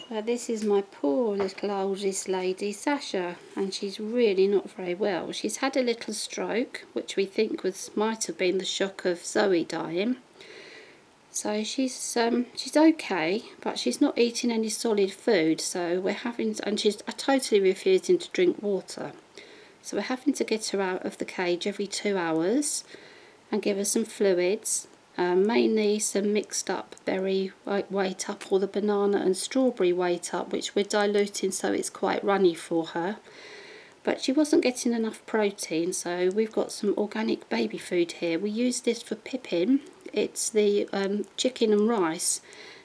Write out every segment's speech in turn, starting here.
Well, this is my poor little oldest lady, Sasha, and she's really not very well. She's had a little stroke, which we think might have been the shock of Zoe dying. So she's okay, but she's not eating any solid food. So and she's totally refusing to drink water. So we're having to get her out of the cage every 2 hours and give her some fluids. Mainly some mixed up berry weight up, or the banana and strawberry weight up, which we're diluting so it's quite runny for her. But she wasn't getting enough protein, so we've got some organic baby food here. We use this for Pippin. It's the chicken and rice,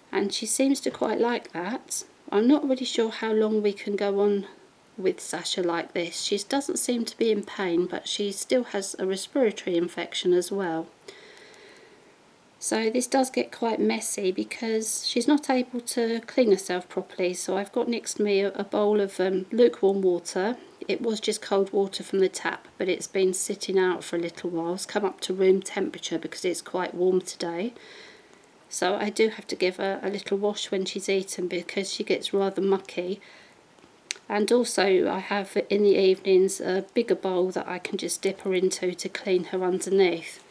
and she seems to quite like that. I'm not really sure how long we can go on with Sasha like this. She doesn't seem to be in pain, but she still has a respiratory infection as well. So this does get quite messy because she's not able to clean herself properly. So I've got next to me a bowl of lukewarm water. It was just cold water from the tap, but it's been sitting out for a little while. It's come up to room temperature because it's quite warm today. So I do have to give her a little wash when she's eaten because she gets rather mucky. And also I have in the evenings a bigger bowl that I can just dip her into to clean her underneath.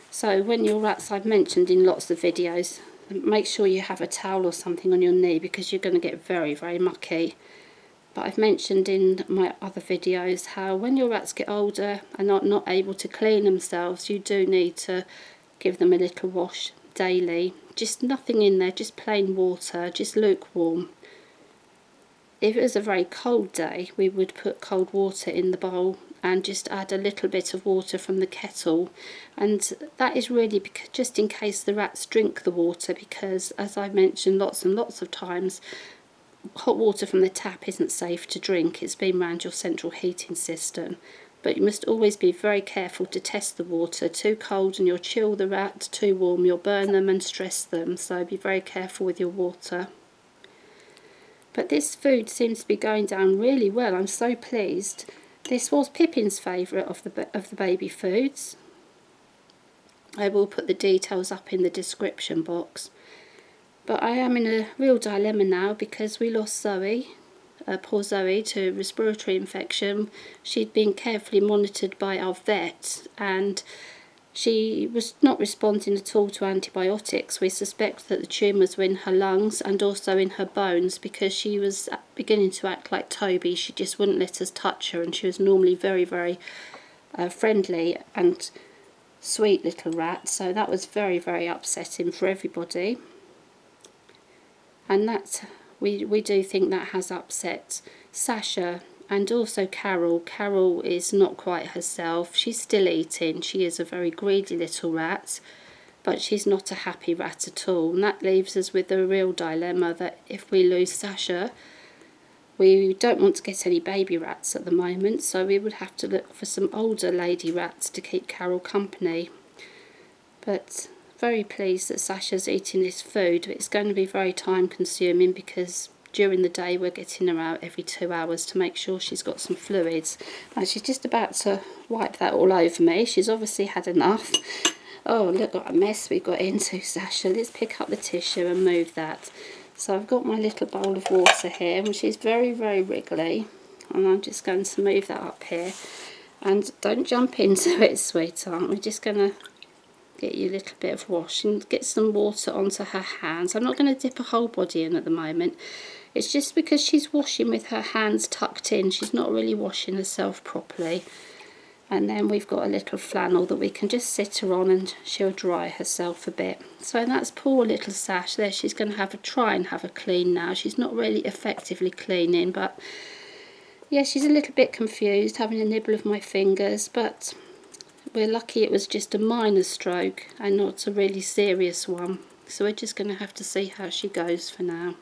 So when your rats, I've mentioned in lots of videos, make sure you have a towel or something on your knee because you're going to get very, very mucky. But I've mentioned in my other videos how when your rats get older and are not able to clean themselves, you do need to give them a little wash daily. Just nothing in there, just plain water, just lukewarm. If it was a very cold day, we would put cold water in the bowl and just add a little bit of water from the kettle, and that is really because, just in case the rats drink the water, because as I mentioned lots and lots of times, hot water from the tap isn't safe to drink. It's been around your central heating system, but you must always be very careful to test the water. Too cold and you'll chill the rat, too warm you'll burn them and stress them, so be very careful with your water. But this food seems to be going down really well. I'm so pleased. This was Pippin's favourite of the baby foods. I will put the details up in the description box. But I am in a real dilemma now because we lost Zoe, poor Zoe, to respiratory infection. She'd been carefully monitored by our vet and she was not responding at all to antibiotics. We suspect that the tumours were in her lungs and also in her bones because she was beginning to act like Toby. She just wouldn't let us touch her, and she was normally very, very friendly and sweet little rat. So that was very, very upsetting for everybody. And that we do think that has upset Sasha. And also Carol. Carol is not quite herself. She's still eating. She is a very greedy little rat, but she's not a happy rat at all. And that leaves us with the real dilemma that if we lose Sasha, we don't want to get any baby rats at the moment, so we would have to look for some older lady rats to keep Carol company. But very pleased that Sasha's eating this food. It's going to be very time consuming because during the day we're getting her out every 2 hours to make sure she's got some fluids. And she's just about to wipe that all over me. She's obviously had enough. Oh, look what a mess we got into, Sasha. Let's pick up the tissue and move that. So I've got my little bowl of water here, which is very, very wriggly. And I'm just going to move that up here. And don't jump into it, sweetheart. We're just going to get you a little bit of wash and get some water onto her hands. I'm not going to dip her whole body in at the moment. It's just because she's washing with her hands tucked in. She's not really washing herself properly. And then we've got a little flannel that we can just sit her on and she'll dry herself a bit. So that's poor little Sash there. She's going to try and have a clean now. She's not really effectively cleaning, but yeah, she's a little bit confused, having a nibble of my fingers, but we're lucky it was just a minor stroke and not a really serious one. So we're just going to have to see how she goes for now.